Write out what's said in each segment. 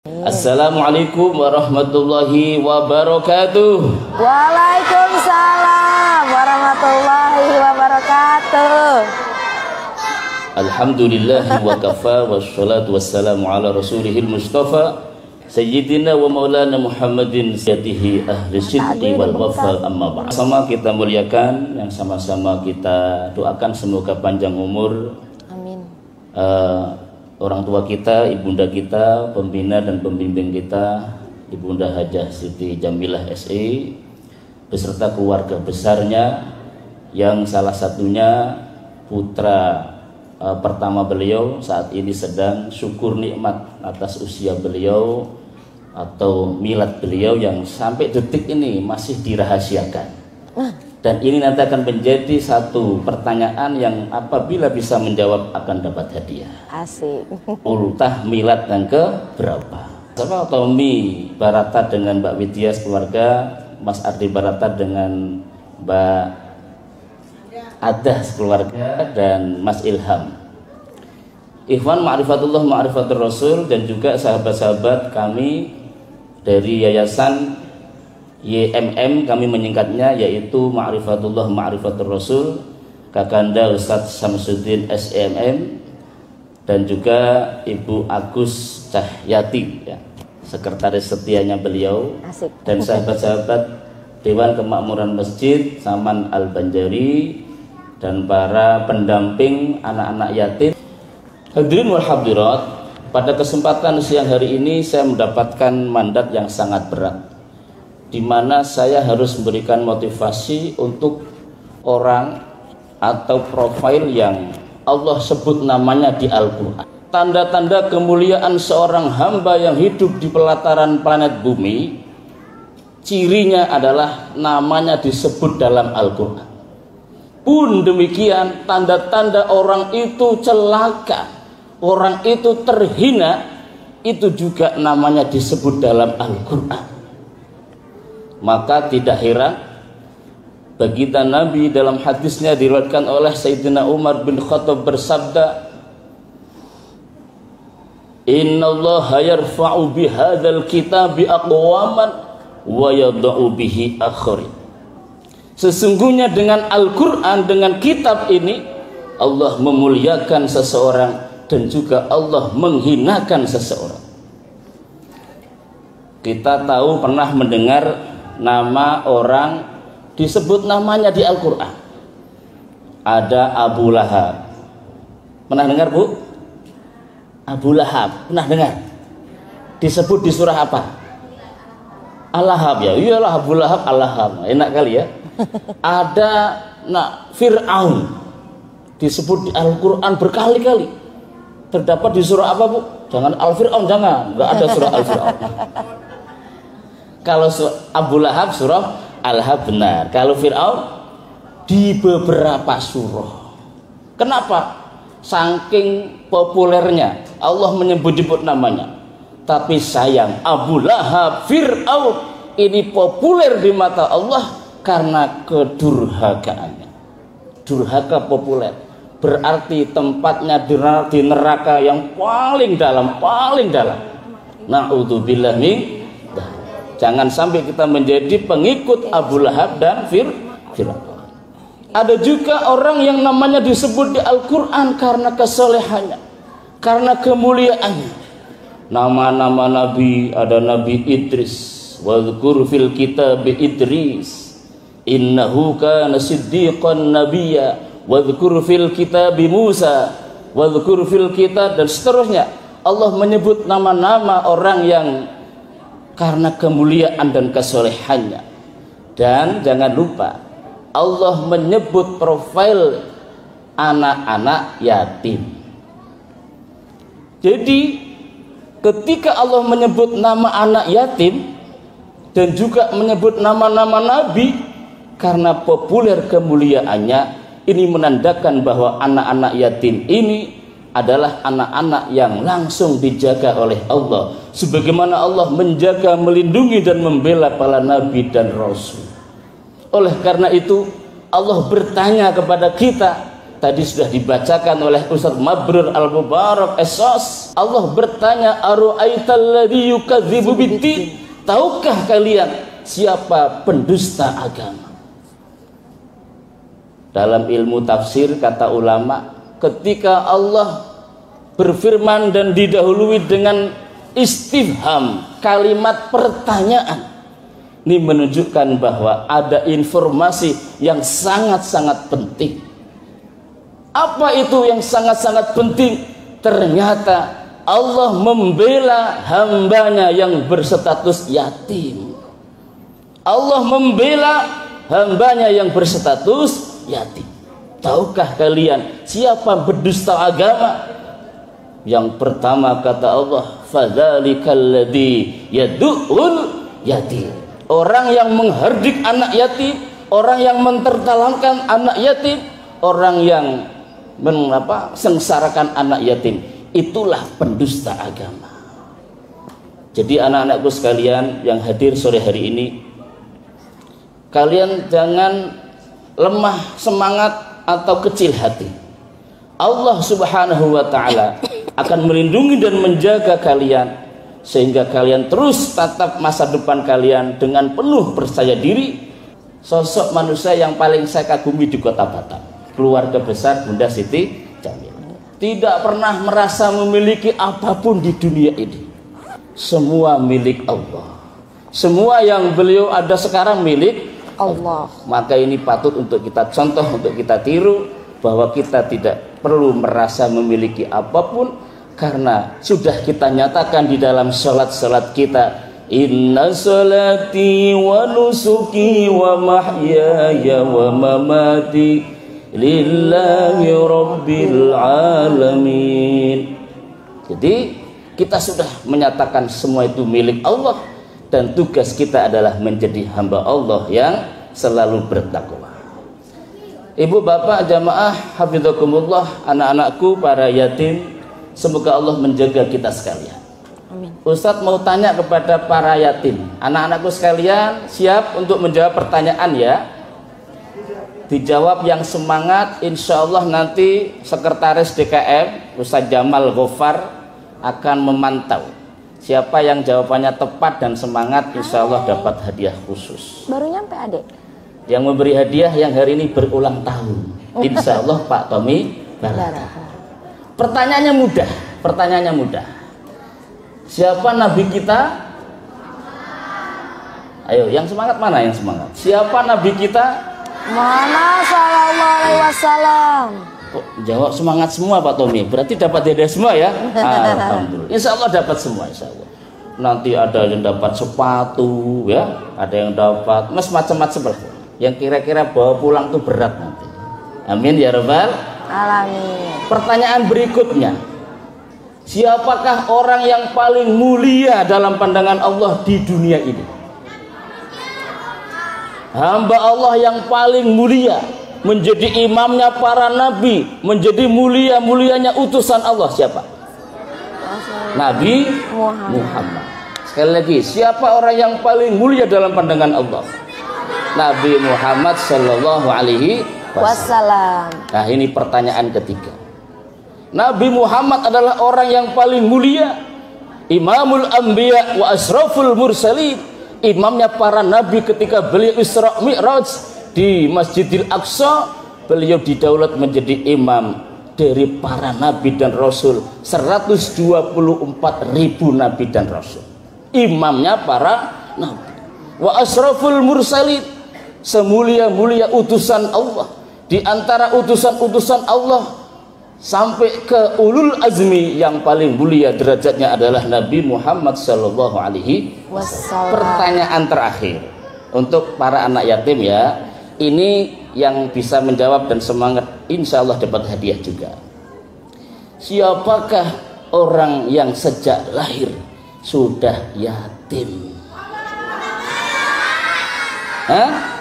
Assalamualaikum warahmatullahi wabarakatuh. Waalaikumsalam warahmatullahi wabarakatuh. Alhamdulillahi wa kafa wassalatu wassalamu ala rasulihil mustafa Sayyidina wa maulana Muhammadin sayyatihi ahli sidqi wal wafa amma ba'd. Sama kita muliakan, yang sama-sama kita doakan semoga panjang umur. Amin. Orang tua kita, ibunda kita, pembina dan pembimbing kita, Ibunda Hajah Siti Jamilah SE beserta keluarga besarnya, yang salah satunya putra pertama beliau saat ini sedang syukur nikmat atas usia beliau atau milad beliau yang sampai detik ini masih dirahasiakan. Dan ini nanti akan menjadi satu pertanyaan yang apabila bisa menjawab akan dapat hadiah. Asik. Ultah milad yang ke berapa? Sama Tommy Barata dengan Mbak Widya keluarga, Mas Ardi Barata dengan Mbak Adah keluarga, dan Mas Ilham. Ikhwan Ma'rifatullah Ma'rifatul Rasul dan juga sahabat-sahabat kami dari Yayasan YMM, kami menyingkatnya yaitu Ma'rifatullah Ma'rifatul Rasul, Kakanda Ustadz Samsuddin SEMM, dan juga Ibu Agus Cahyati ya, sekretaris setianya beliau. Asik. Dan sahabat-sahabat Dewan Kemakmuran Masjid Saman Al-Banjari dan para pendamping anak-anak yatim. Hadirin wal hadirat, pada kesempatan siang hari ini saya mendapatkan mandat yang sangat berat, di mana saya harus memberikan motivasi untuk orang atau profil yang Allah sebut namanya di Al-Quran. Tanda-tanda kemuliaan seorang hamba yang hidup di pelataran planet bumi, cirinya adalah namanya disebut dalam Al-Quran. Pun demikian, tanda-tanda orang itu celaka, orang itu terhina, itu juga namanya disebut dalam Al-Quran. Maka tidak heran baginda Nabi dalam hadisnya diriwayatkan oleh Sayyidina Umar bin Khattab bersabda, "Innallaha yarfa'u bihadzal kitabi aqwaman wa yadha'u bihi akharin." Sesungguhnya dengan Al-Quran, dengan kitab ini, Allah memuliakan seseorang dan juga Allah menghinakan seseorang. Kita tahu pernah mendengar nama orang disebut namanya di Al-Quran. Ada Abu Lahab. Pernah dengar, Bu? Abu Lahab, pernah dengar? Disebut di surah apa? Al-Lahab ya. Iyalah Abu Lahab, Al-Lahab. Enak kali ya. Ada Fir'aun, disebut di Al-Quran berkali-kali. Terdapat di surah apa, Bu? Jangan Al-Fir'aun, jangan. Enggak ada surah Al-Fir'aun. Kalau Abu Lahab surah Al-Lahab benar. Kalau Fir'aun di beberapa surah. Kenapa? Saking populernya Allah menyebut-nyebut namanya. Tapi sayang, Abu Lahab, Fir'aun ini populer di mata Allah karena kedurhakaannya. Durhaka populer, berarti tempatnya di neraka yang paling dalam, paling dalam. Na'udzubillah min. Jangan sampai kita menjadi pengikut Abu Lahab dan Fir'aun. Ada juga orang yang namanya disebut di Al-Quran karena kesolehannya, karena kemuliaannya. Nama-nama Nabi, ada Nabi Idris, wadhkur fil kitab Idris, innahu kana siddiqan nabiyya, wadhkur fil kitab Musa, wadhkur fil kitab, dan seterusnya. Allah menyebut nama-nama orang yang karena kemuliaan dan kesolehannya. Dan jangan lupa Allah menyebut profil anak-anak yatim. Jadi ketika Allah menyebut nama anak yatim dan juga menyebut nama-nama nabi karena populer kemuliaannya, ini menandakan bahwa anak-anak yatim ini adalah anak-anak yang langsung dijaga oleh Allah, sebagaimana Allah menjaga, melindungi dan membela para nabi dan rasul. Oleh karena itu Allah bertanya kepada kita, tadi sudah dibacakan oleh Ustaz Mabrur Al-Mubarak Esos. Allah bertanya, aru'aital ladzi yukadzibu biddin, tahukah kalian siapa pendusta agama? Dalam ilmu tafsir kata ulama, ketika Allah berfirman dan didahului dengan istifham, kalimat pertanyaan, ini menunjukkan bahwa ada informasi yang sangat-sangat penting. Apa itu yang sangat-sangat penting? Ternyata Allah membela hambanya yang berstatus yatim. Allah membela hambanya yang berstatus yatim. Tahukah kalian siapa berdusta agama? Yang pertama kata Allah, fadzalikal ladzi yadu'ul yatim. Orang yang menghardik anak yatim, orang yang mentertalankan anak yatim, orang yang sengsarakan anak yatim, itulah pendusta agama. Jadi anak-anakku sekalian yang hadir sore hari ini, kalian jangan lemah semangat atau kecil hati. Allah Subhanahu wa ta'ala akan melindungi dan menjaga kalian sehingga kalian terus tatap masa depan kalian dengan penuh percaya diri. Sosok manusia yang paling saya kagumi di Kota Batam, keluarga besar Bunda Siti Jamil, tidak pernah merasa memiliki apapun di dunia ini. Semua milik Allah. Semua yang beliau ada sekarang milik Allah. Maka ini patut untuk kita contoh, untuk kita tiru, bahwa kita tidak perlu merasa memiliki apapun, karena sudah kita nyatakan di dalam sholat-sholat kita, inna sholati wa nusuki wa mahyaya wa mamati lillahi rabbil alamin. Jadi kita sudah menyatakan semua itu milik Allah, dan tugas kita adalah menjadi hamba Allah yang selalu bertakwa. Ibu bapak jamaah hafizakumullah, anak-anakku para yatim, semoga Allah menjaga kita sekalian. Amin. Ustadz mau tanya kepada para yatim, anak-anakku sekalian siap untuk menjawab pertanyaan ya? Dijawab yang semangat, insya Allah nanti sekretaris DKM Ustadz Jamal Ghaffar akan memantau. Siapa yang jawabannya tepat dan semangat, insya Allah dapat hadiah khusus. Baru nyampe adek. Yang memberi hadiah yang hari ini berulang tahun, insya Allah Pak Tommy Barata. Pertanyaannya mudah, pertanyaannya mudah. Siapa Nabi kita? Ayo, yang semangat mana? Yang semangat. Siapa Nabi kita? Muhammad Sallallahu Alaihi Wasallam. Kok jawab semangat semua Pak Tommy? Berarti dapat hadiah semua ya? Alhamdulillah. Insya Allah dapat semua, insya Allah. Nanti ada yang dapat sepatu, ya, ada yang dapat macam-macam. Yang kira-kira bawa pulang tuh berat nanti. Amin ya Rabbal alamin. Pertanyaan berikutnya, siapakah orang yang paling mulia dalam pandangan Allah di dunia ini? Hamba Allah yang paling mulia, menjadi imamnya para nabi, menjadi mulia-mulianya utusan Allah, siapa? Nabi Muhammad. Sekali lagi, siapa orang yang paling mulia dalam pandangan Allah? Nabi Muhammad Sallallahu Alaihi Wasallam. Nah, ini pertanyaan ketiga. Nabi Muhammad adalah orang yang paling mulia, Imamul Anbiya wa Asraful Mursalin, imamnya para nabi. Ketika beliau Isra Mi'raj di Masjidil Aqsa, beliau didaulat menjadi imam dari para nabi dan rasul, 124.000 nabi dan rasul. Imamnya para nabi. Wa Asraful Mursalin, semulia-mulia utusan Allah. Di antara utusan-utusan Allah sampai ke ulul azmi, yang paling mulia derajatnya adalah Nabi Muhammad Sallallahu Alaihi Wasallam. Pertanyaan terakhir untuk para anak yatim ya, ini yang bisa menjawab dan semangat, insya Allah dapat hadiah juga. Siapakah orang yang sejak lahir sudah yatim? Hah?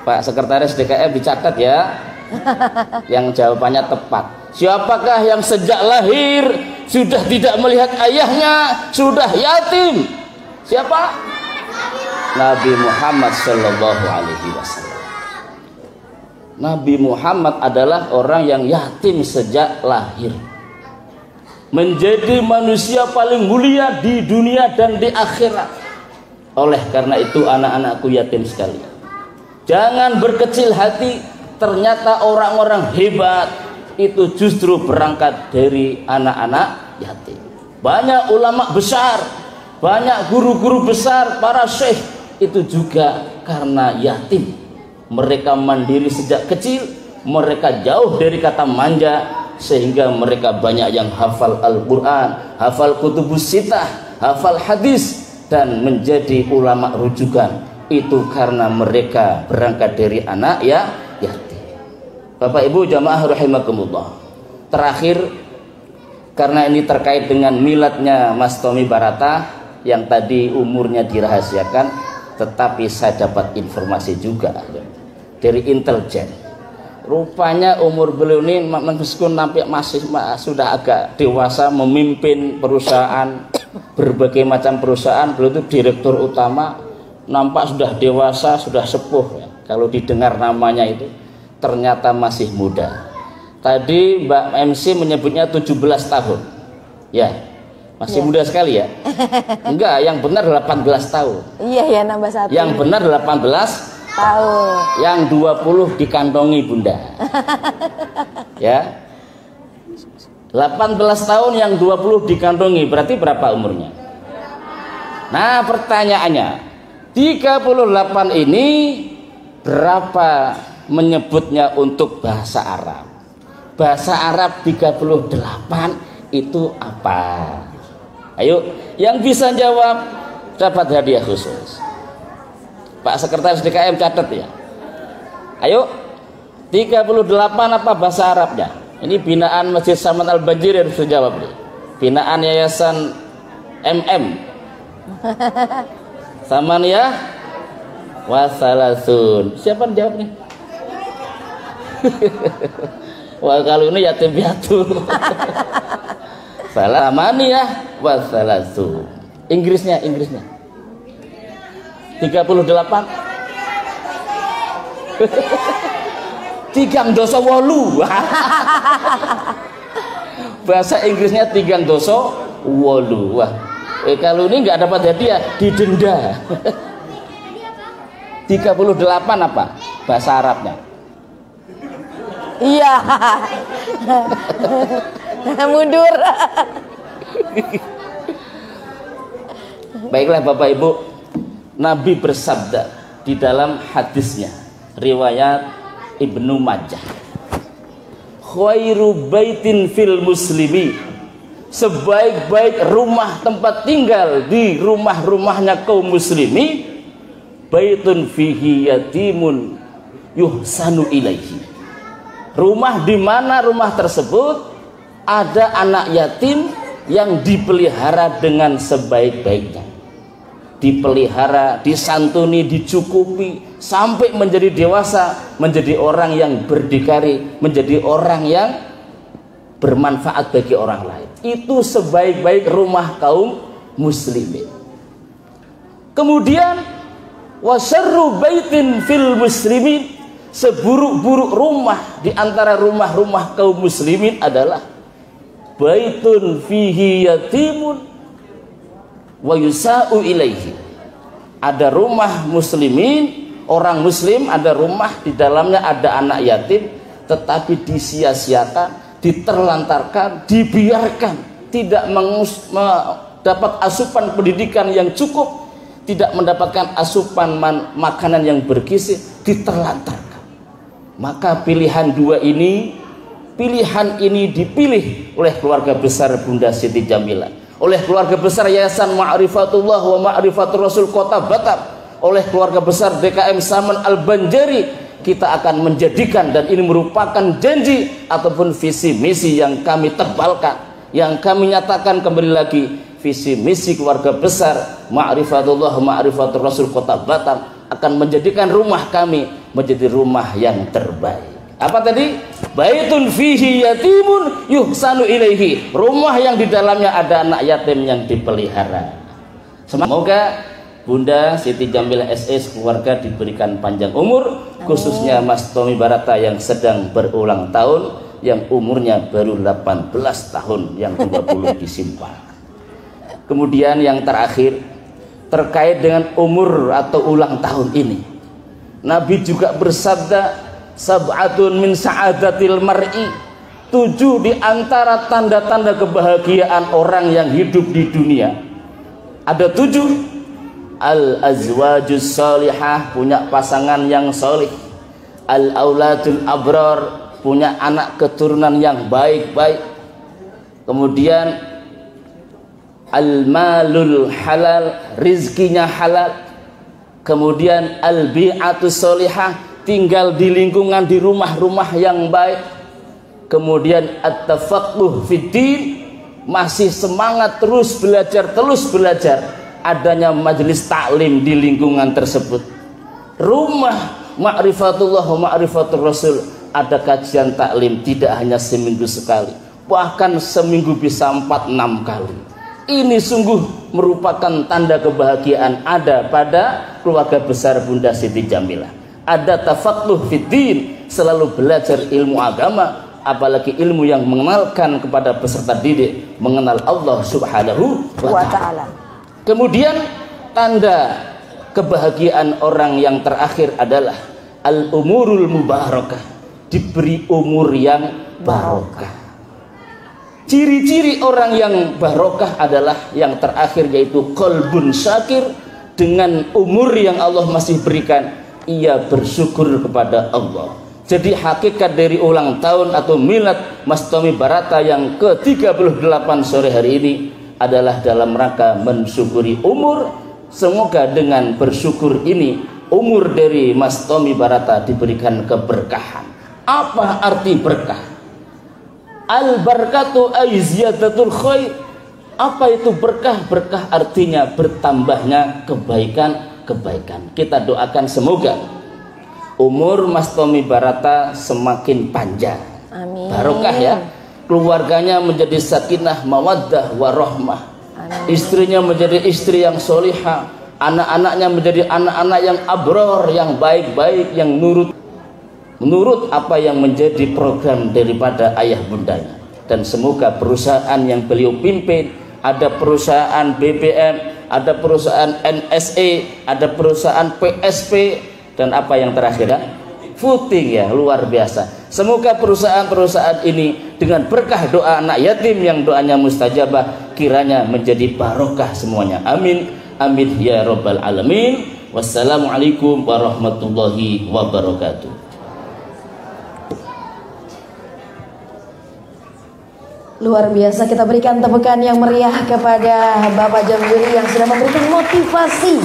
Pak Sekretaris DKM dicatat ya, yang jawabannya tepat. Siapakah yang sejak lahir sudah tidak melihat ayahnya, sudah yatim? Siapa? Nabi Muhammad Sallallahu Alaihi Wasallam. Nabi Muhammad adalah orang yang yatim sejak lahir, menjadi manusia paling mulia di dunia dan di akhirat. Oleh karena itu anak-anakku yatim sekali, jangan berkecil hati. Ternyata orang-orang hebat itu justru berangkat dari anak-anak yatim. Banyak ulama besar, banyak guru-guru besar, para syekh itu juga karena yatim. Mereka mandiri sejak kecil, mereka jauh dari kata manja, sehingga mereka banyak yang hafal Al-Quran, hafal kutubus sitah, hafal hadis, dan menjadi ulama rujukan. Itu karena mereka berangkat dari anak yatim. Bapak Ibu jamaah rahimakumullah. Terakhir, karena ini terkait dengan miladnya Mas Tommy Barata yang tadi umurnya dirahasiakan, tetapi saya dapat informasi juga dari intelijen. Rupanya umur beliau ini meskipun nampik masih sudah agak dewasa, memimpin perusahaan, berbagai macam perusahaan. Beliau itu direktur utama, nampak sudah dewasa, sudah sepuh ya. Kalau didengar namanya itu ternyata masih muda. Tadi Mbak MC menyebutnya 17 tahun. Ya, masih muda sekali ya. Enggak, yang benar 18 tahun. Iya ya, nambah satu. Yang benar 18 tahun. Yang 20 dikantongi Bunda. Ya. 18 tahun yang 20 dikantongi, berarti berapa umurnya? Nah, pertanyaannya, 38 ini berapa menyebutnya untuk bahasa Arab? Bahasa Arab 38 itu apa? Ayo, yang bisa jawab dapat hadiah khusus. Pak Sekretaris DKM catat ya. Ayo, 38 apa bahasa Arabnya? Ini binaan Masjid Saman Al-Banjiri harus dijawab nih. Binaan Yayasan MM. Samaniyah Wasalasun. Siapa yang jawab nih? Wah, kalau ini yatim piatu. Samaniyah Wasalasun. Inggrisnya 38. Tigang dosa wolu. Bahasa Inggrisnya tigang dosa wolu. Wah, kalau ini nggak dapat hadiah, didenda. 38 apa bahasa Arabnya? Iya. Mundur. Baiklah Bapak Ibu, Nabi bersabda di dalam hadisnya riwayat Ibnu Majah, khairu baitin fil muslimi, sebaik-baik rumah tempat tinggal di rumah-rumahnya kaum muslimi, baitun fihi yatimun yuhsanu ilaihi, rumah di mana rumah tersebut ada anak yatim yang dipelihara dengan sebaik-baiknya, dipelihara, disantuni, dicukupi sampai menjadi dewasa, menjadi orang yang berdikari, menjadi orang yang bermanfaat bagi orang lain. Itu sebaik-baik rumah kaum muslimin. Kemudian wasarru baitin fil muslimin, seburuk-buruk rumah di antara rumah-rumah kaum muslimin adalah baitun fihi yatimun wa yusa'u ilaihi, ada rumah muslimin, orang muslim, ada rumah di dalamnya ada anak yatim tetapi disia-siakan, diterlantarkan, dibiarkan, tidak mendapat asupan pendidikan yang cukup, tidak mendapatkan asupan makanan yang bergizi, diterlantarkan. Maka pilihan ini dipilih oleh keluarga besar Bunda Siti Jamilah, oleh keluarga besar Yayasan Ma'rifatullah wa Ma'rifatur Rasul Kota Batam, oleh keluarga besar DKM Saman Al-Banjari. Kita akan menjadikan, dan ini merupakan janji ataupun visi misi yang kami tebalkan, yang kami nyatakan kembali lagi, visi misi keluarga besar Ma'rifatullah wa Ma'rifatur Rasul Kota Batam akan menjadikan rumah kami menjadi rumah yang terbaik. Apa tadi? Baitun fihi yatimun yuhsanu ilaihi, rumah yang di dalamnya ada anak yatim yang dipelihara. Semoga Bunda Siti Jamilah SS keluarga diberikan panjang umur. Khususnya Mas Tommy Barata yang sedang berulang tahun, yang umurnya baru 18 tahun, yang 20 disimpan. Kemudian yang terakhir terkait dengan umur atau ulang tahun ini, Nabi juga bersabda, sab'atun min sa'adatil mar'i, 7 di antara tanda-tanda kebahagiaan orang yang hidup di dunia. Ada 7. Al-azwajus salihah, punya pasangan yang solih. Al-auladul abrar, punya anak keturunan yang baik-baik. Kemudian al-malul halal, rizkinya halal. Kemudian al-bi'atus salihah, tinggal di lingkungan, di rumah-rumah yang baik. Kemudian at-tafaqquh fiddin, masih semangat terus belajar, adanya majelis taklim di lingkungan tersebut. Rumah ma'rifatullah wa ma'rifatur rasul, ada kajian taklim tidak hanya seminggu sekali, bahkan seminggu bisa 4-6 kali. Ini sungguh merupakan tanda kebahagiaan ada pada keluarga besar Bunda Siti Jamilah. Ada tafaqquh fiddin, selalu belajar ilmu agama, apalagi ilmu yang mengenalkan kepada peserta didik mengenal Allah Subhanahu wa ta'ala. Kemudian tanda kebahagiaan orang yang terakhir adalah al-umurul mubarakah, diberi umur yang barokah. Ciri-ciri orang yang barokah adalah yang terakhir, yaitu qalbun syakir, dengan umur yang Allah masih berikan ia bersyukur kepada Allah. Jadi hakikat dari ulang tahun atau milad Mas Tommy Barata yang ke-38 sore hari ini adalah dalam rangka mensyukuri umur. Semoga dengan bersyukur ini umur dari Mas Tommy Barata diberikan keberkahan. Apa arti berkah? Al-barakatu ay ziyadatul khair. Apa itu berkah? Berkah artinya bertambahnya kebaikan. Kita doakan semoga umur Mas Tommy Barata semakin panjang. Amin. Barokah ya. Keluarganya menjadi sakinah, mawaddah, warahmah. Istrinya menjadi istri yang solihah, anak-anaknya menjadi anak-anak yang abror, yang baik-baik, yang menurut apa yang menjadi program daripada ayah bundanya. Dan semoga perusahaan yang beliau pimpin, ada perusahaan BBM, ada perusahaan NSE, ada perusahaan PSP, dan apa yang terakhir Footing ya, luar biasa. Semoga perusahaan-perusahaan ini dengan berkah doa anak yatim yang doanya mustajabah, kiranya menjadi barokah semuanya. Amin, amin ya rabbal alamin. Wassalamualaikum warahmatullahi wabarakatuh. Luar biasa, kita berikan tepukan yang meriah kepada Bapak Jamjuri yang sudah memberikan motivasi